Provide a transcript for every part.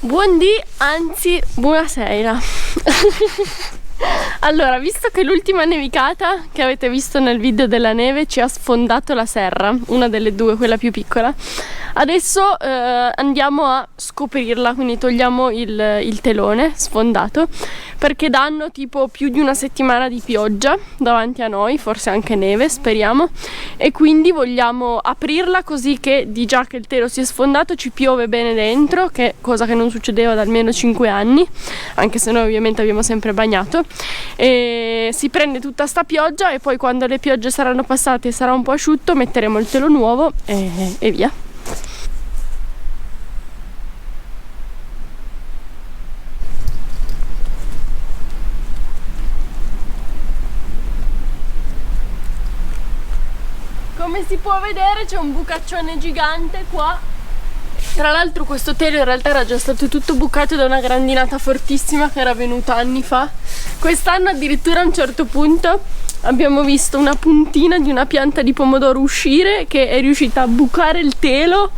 Buondì, anzi, buonasera. Allora, visto che l'ultima nevicata che avete visto nel video della neve ci ha sfondato la serra, una delle due, quella più piccola, adesso andiamo a scoprirla, quindi togliamo il telone sfondato, perché danno tipo più di una settimana di pioggia davanti a noi, forse anche neve, speriamo, e quindi vogliamo aprirla così che di già che il telo si è sfondato ci piove bene dentro, che è cosa che non succedeva da almeno 5 anni, anche se noi ovviamente abbiamo sempre bagnato, e si prende tutta sta pioggia e poi quando le piogge saranno passate e sarà un po' asciutto metteremo il telo nuovo e via. Come si può vedere c'è un bucaccione gigante qua. Tra l'altro questo telo in realtà era già stato tutto bucato da una grandinata fortissima che era venuta anni fa. Quest'anno addirittura a un certo punto abbiamo visto una puntina di una pianta di pomodoro uscire che è riuscita a bucare il telo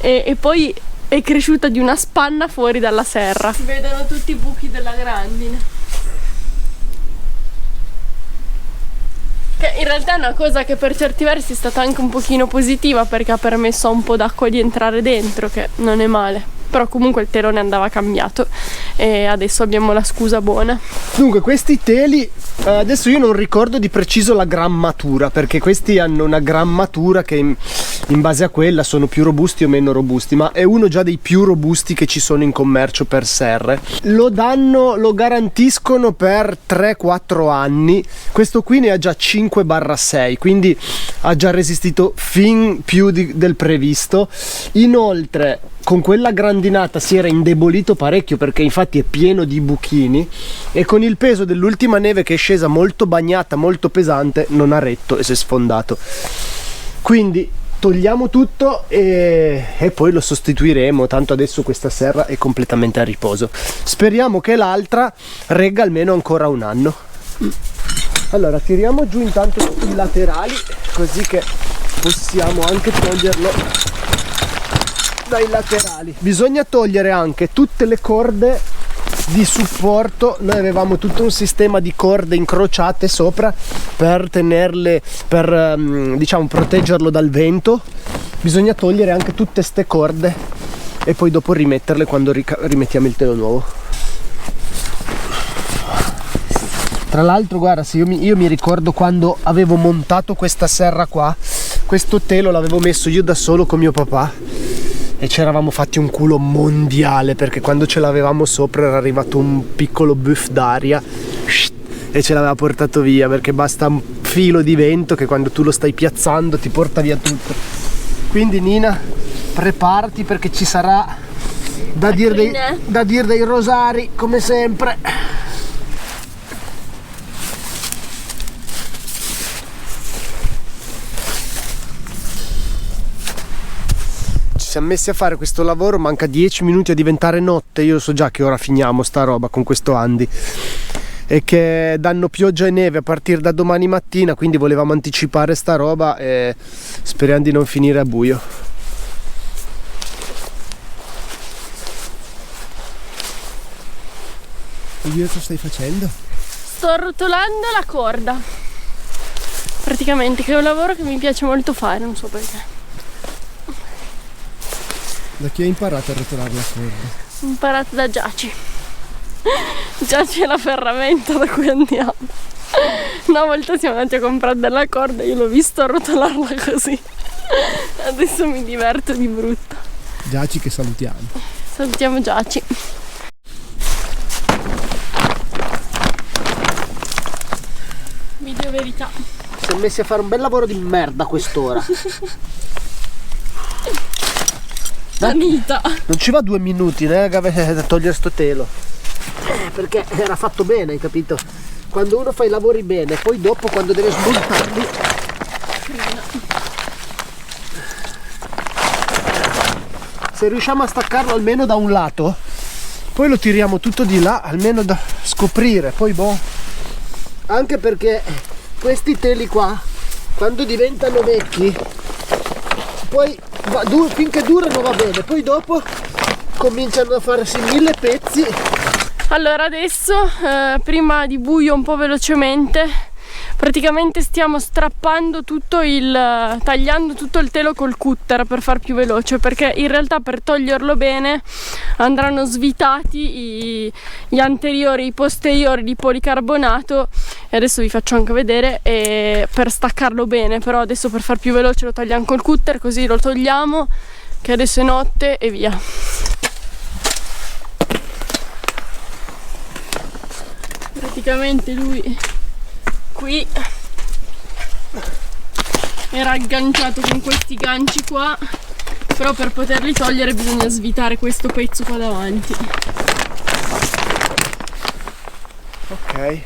e poi è cresciuta di una spanna fuori dalla serra. Si vedono tutti i buchi della grandine. Che in realtà è una cosa che per certi versi è stata anche un pochino positiva, perché ha permesso a un po' d'acqua di entrare dentro, che non è male. Però comunque il telone andava cambiato e adesso abbiamo la scusa buona. Dunque questi teli, adesso io non ricordo di preciso la grammatura, perché questi hanno una grammatura che in base a quella sono più robusti o meno robusti, ma è uno già dei più robusti che ci sono in commercio per serre. Lo garantiscono per 3-4 anni. Questo qui ne ha già 5/6, quindi ha già resistito fin più del previsto. Inoltre con quella grandinata si era indebolito parecchio, perché infatti è pieno di buchini, e con il peso dell'ultima neve che è scesa molto bagnata, molto pesante, non ha retto e si è sfondato. Quindi togliamo tutto e poi lo sostituiremo, tanto adesso questa serra è completamente a riposo. Speriamo che l'altra regga almeno ancora un anno. Allora tiriamo giù intanto i laterali, così che possiamo anche toglierlo dai laterali. Bisogna togliere anche tutte le corde di supporto. Noi avevamo tutto un sistema di corde incrociate sopra per tenerle, per diciamo proteggerlo dal vento. Bisogna togliere anche tutte ste corde e poi dopo rimetterle quando rimettiamo il telo nuovo. Tra l'altro guarda, se io mi ricordo quando avevo montato questa serra qua, questo telo l'avevo messo io da solo con mio papà e ci eravamo fatti un culo mondiale, perché quando ce l'avevamo sopra era arrivato un piccolo buff d'aria e ce l'aveva portato via, perché basta un filo di vento che quando tu lo stai piazzando ti porta via tutto. Quindi Nina, preparati, perché ci sarà da dire dei rosari come sempre. Siamo messi a fare questo lavoro, manca 10 minuti a diventare notte. Io so già che ora finiamo sta roba con questo Andy, e che danno pioggia e neve a partire da domani mattina, quindi volevamo anticipare sta roba e speriamo di non finire a buio. E io cosa stai facendo? Sto arrotolando la corda, praticamente, che è un lavoro che mi piace molto fare, non so perché. Da chi hai imparato a rotolare la corda? Ho imparato da Giaci. Giaci è la ferramenta da cui andiamo. Una volta siamo andati a comprare della corda, io l'ho visto arrotolarla così. Adesso mi diverto di brutto. Giaci che salutiamo. Salutiamo Giaci. Video verità. Siamo messi a fare un bel lavoro di merda a quest'ora. Anita, non ci va 2 minuti da togliere sto telo, perché era fatto bene, hai capito? Quando uno fa i lavori bene, poi dopo quando deve smontarli se riusciamo a staccarlo almeno da un lato, poi lo tiriamo tutto di là, almeno da scoprire. Poi boh, anche perché questi teli qua quando diventano vecchi poi finché durano va bene, poi dopo cominciano a farsi 1000 pezzi. Allora adesso, prima di buio un po' velocemente, praticamente stiamo strappando tagliando tutto il telo col cutter per far più veloce, perché in realtà per toglierlo bene andranno svitati gli anteriori, i posteriori di policarbonato, e adesso vi faccio anche vedere, per staccarlo bene. Però adesso per far più veloce lo tagliamo col cutter, così lo togliamo, che adesso è notte, e via. Praticamente lui qui era agganciato con questi ganci qua, però per poterli togliere bisogna svitare questo pezzo qua davanti. Ok.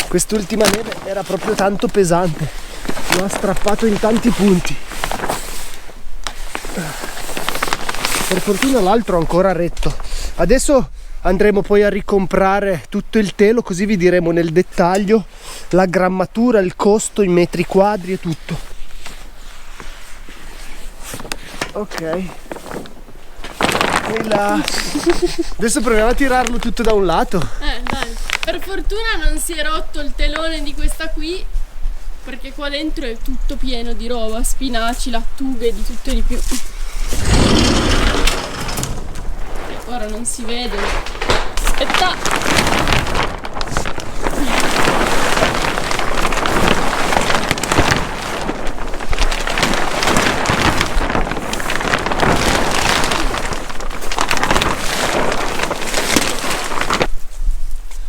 Quest'ultima neve era proprio tanto pesante, lo ha strappato in tanti punti. Per fortuna l'altro è ancora retto. Adesso andremo poi a ricomprare tutto il telo, così vi diremo nel dettaglio la grammatura, il costo, i metri quadri e tutto. Ok. E là. Adesso proviamo a tirarlo tutto da un lato. Dai. Per fortuna non si è rotto il telone di questa qui, perché qua dentro è tutto pieno di roba, spinaci, lattughe, di tutto e di più. Ora non si vede. Aspetta!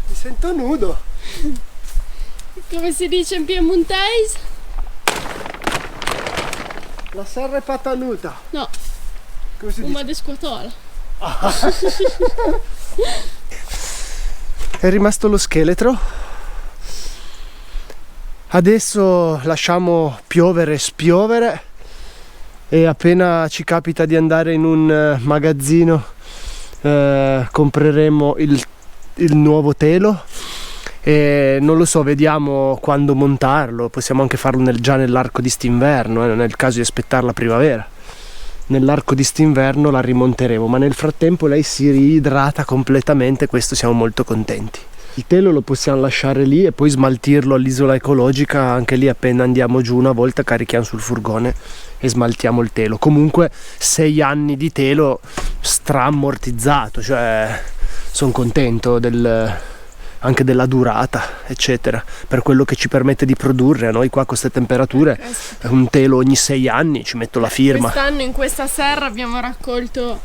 Mi sento nudo. Come si dice in piemontese? La serra è patanuta. No, Come si una dice? di squatola. È rimasto lo scheletro. Adesso lasciamo piovere e spiovere, e appena ci capita di andare in un magazzino compreremo il nuovo telo. E non lo so, vediamo quando montarlo. Possiamo anche farlo già nell'arco di st'inverno, non è il caso di aspettare la primavera. Nell'arco di st'inverno la rimonteremo, ma nel frattempo lei si riidrata completamente, questo siamo molto contenti. Il telo lo possiamo lasciare lì e poi smaltirlo all'isola ecologica, anche lì appena andiamo giù una volta carichiamo sul furgone e smaltiamo il telo. Comunque 6 anni di telo stra-ammortizzato, cioè sono contento anche della durata, eccetera, per quello che ci permette di produrre. A noi qua con queste temperature un telo ogni 6 anni, ci metto la firma. Quest'anno in questa serra abbiamo raccolto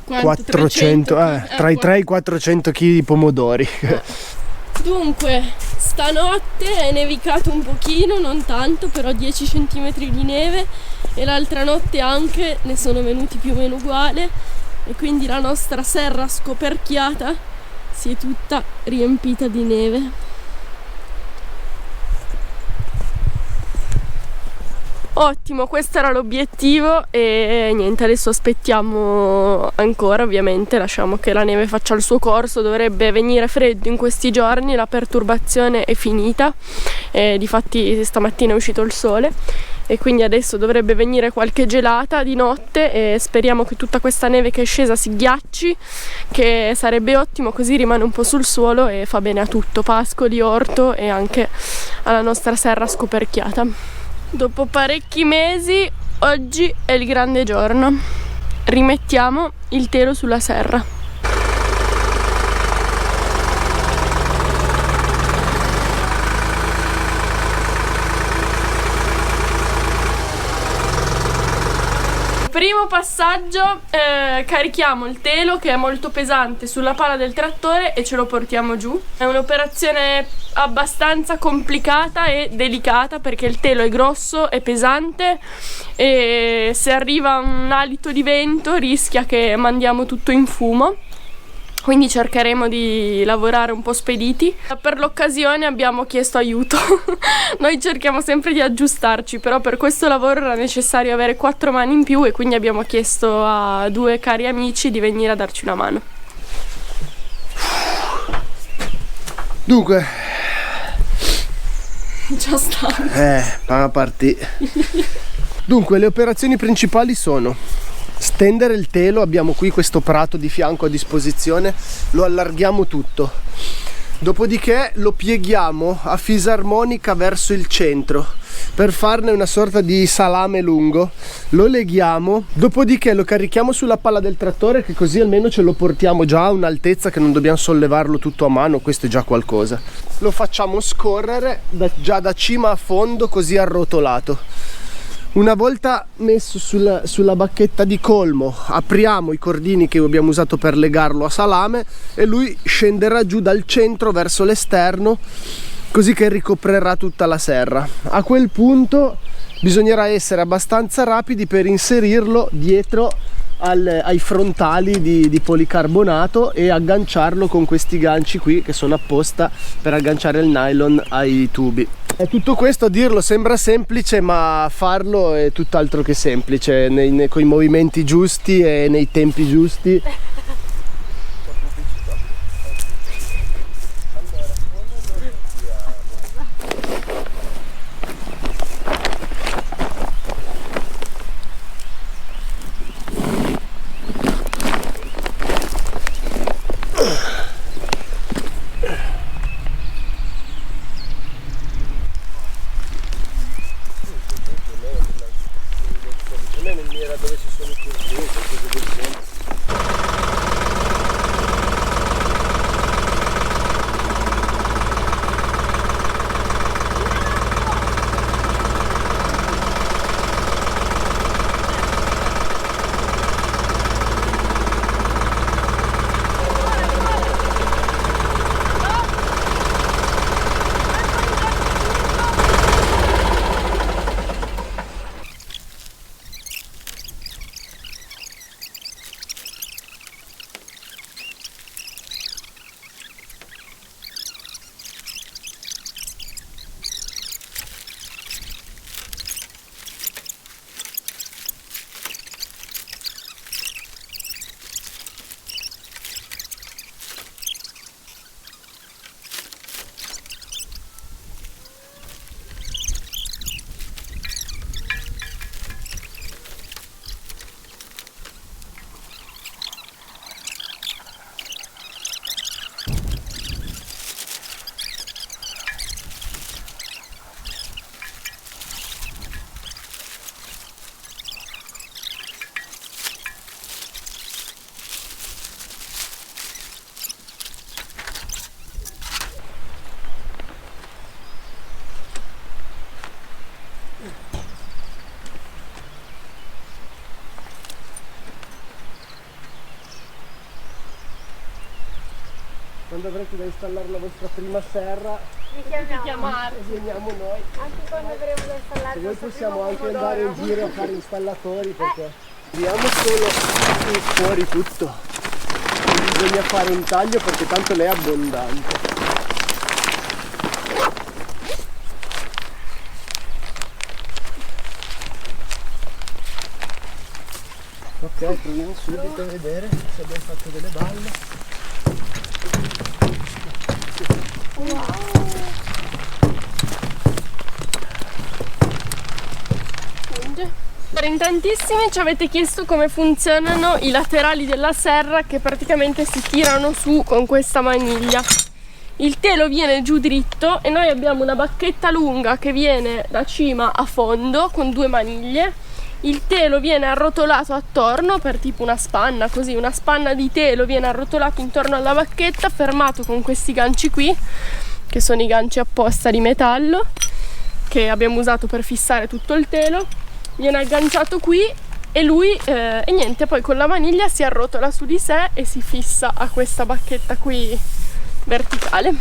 400, tra i 3 e i 400 kg di pomodori. Dunque, stanotte è nevicato un pochino, non tanto, però 10 cm di neve, e l'altra notte anche ne sono venuti più o meno uguale, e quindi la nostra serra scoperchiata si è tutta riempita di neve. Ottimo, questo era l'obiettivo, e niente, adesso aspettiamo ancora, ovviamente lasciamo che la neve faccia il suo corso. Dovrebbe venire freddo in questi giorni, la perturbazione è finita, difatti stamattina è uscito il sole, e quindi adesso dovrebbe venire qualche gelata di notte, e speriamo che tutta questa neve che è scesa si ghiacci, che sarebbe ottimo, così rimane un po' sul suolo e fa bene a tutto, pascoli, orto e anche alla nostra serra scoperchiata. Dopo parecchi mesi, oggi è il grande giorno. Rimettiamo il telo sulla serra. Primo passaggio, carichiamo il telo, che è molto pesante, sulla pala del trattore e ce lo portiamo giù. È un'operazione abbastanza complicata e delicata, perché il telo è grosso e pesante, e se arriva un alito di vento rischia che mandiamo tutto in fumo. Quindi cercheremo di lavorare un po' spediti. Per l'occasione abbiamo chiesto aiuto. Noi cerchiamo sempre di aggiustarci, però per questo lavoro era necessario avere 4 mani in più, e quindi abbiamo chiesto a 2 cari amici di venire a darci una mano. Dunque, già stanco. a partì. Dunque, le operazioni principali sono stendere il telo. Abbiamo qui questo prato di fianco a disposizione, lo allarghiamo tutto, dopodiché lo pieghiamo a fisarmonica verso il centro per farne una sorta di salame lungo, lo leghiamo, dopodiché lo carichiamo sulla palla del trattore, che così almeno ce lo portiamo già a un'altezza che non dobbiamo sollevarlo tutto a mano. Questo è già qualcosa. Lo facciamo scorrere già da cima a fondo, così arrotolato. Una volta messo sulla bacchetta di colmo, apriamo i cordini che abbiamo usato per legarlo a salame e lui scenderà giù dal centro verso l'esterno, così che ricoprirà tutta la serra. A quel punto bisognerà essere abbastanza rapidi per inserirlo dietro ai frontali di policarbonato e agganciarlo con questi ganci qui, che sono apposta per agganciare il nylon ai tubi. E tutto questo, a dirlo sembra semplice, ma farlo è tutt'altro che semplice, con i movimenti giusti e nei tempi giusti. Dove ci sono i curvini, cose del genere. Quando avrete da installare la vostra prima serra, Vi chiamare. veniamo noi. Anche quando avremo da installare E noi il nostro possiamo primo anche pomodoro. andare in giro a fare installatori, perché tiriamo solo fuori tutto. Non bisogna fare un taglio perché tanto lei è abbondante. Ok, proviamo subito a vedere se abbiamo fatto delle balle. In tantissimi ci avete chiesto come funzionano i laterali della serra, che praticamente si tirano su con questa maniglia. Il telo viene giù dritto e noi abbiamo una bacchetta lunga che viene da cima a fondo con due maniglie. Il telo viene arrotolato attorno per tipo una spanna, così una spanna di telo viene arrotolato intorno alla bacchetta, fermato con questi ganci qui, che sono i ganci apposta di metallo che abbiamo usato per fissare tutto il telo. Viene agganciato qui e lui e niente, poi con la maniglia si arrotola su di sé e si fissa a questa bacchetta qui verticale.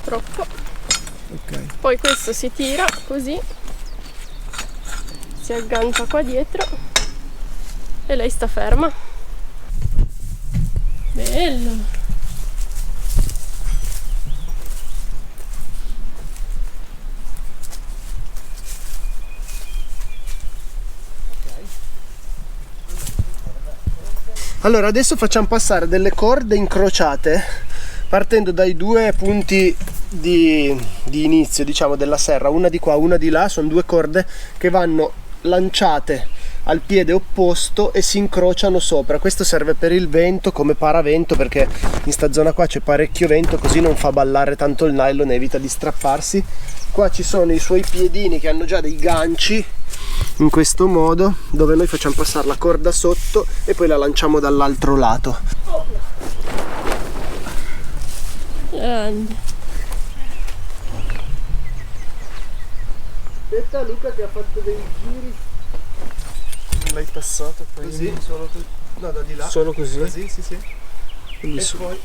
Troppo. Ok. Poi questo si tira così, si aggancia qua dietro e lei sta ferma. Bello! Allora adesso facciamo passare delle corde incrociate partendo dai due punti di inizio, diciamo, della serra, una di qua, una di là. Sono due corde che vanno lanciate al piede opposto e si incrociano sopra. Questo serve per il vento, come paravento, perché in sta zona qua c'è parecchio vento, così non fa ballare tanto il nylon, evita di strapparsi. Qua ci sono i suoi piedini che hanno già dei ganci in questo modo, dove noi facciamo passare la corda sotto e poi la lanciamo dall'altro lato. Aspetta Luca che ha fatto dei giri. L'hai passato poi? Così, solo così. No, da di là. Solo così? Così, sì, sì. Quindi E poi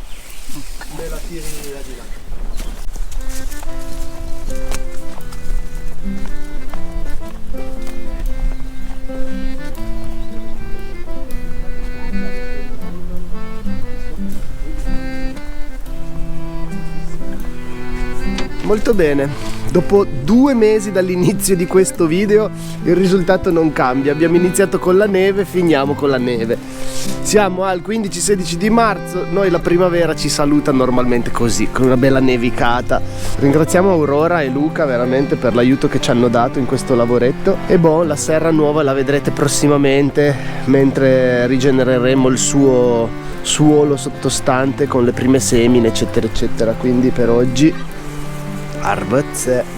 me la tiri da di là. Molto bene, dopo 2 mesi dall'inizio di questo video il risultato non cambia. Abbiamo iniziato con la neve, finiamo con la neve. Siamo al 15-16 di marzo, noi la primavera ci saluta normalmente così, con una bella nevicata. Ringraziamo Aurora e Luca veramente per l'aiuto che ci hanno dato in questo lavoretto. E boh, la serra nuova la vedrete prossimamente mentre rigenereremo il suo suolo sottostante con le prime semine eccetera eccetera. Quindi per oggi Arvezze.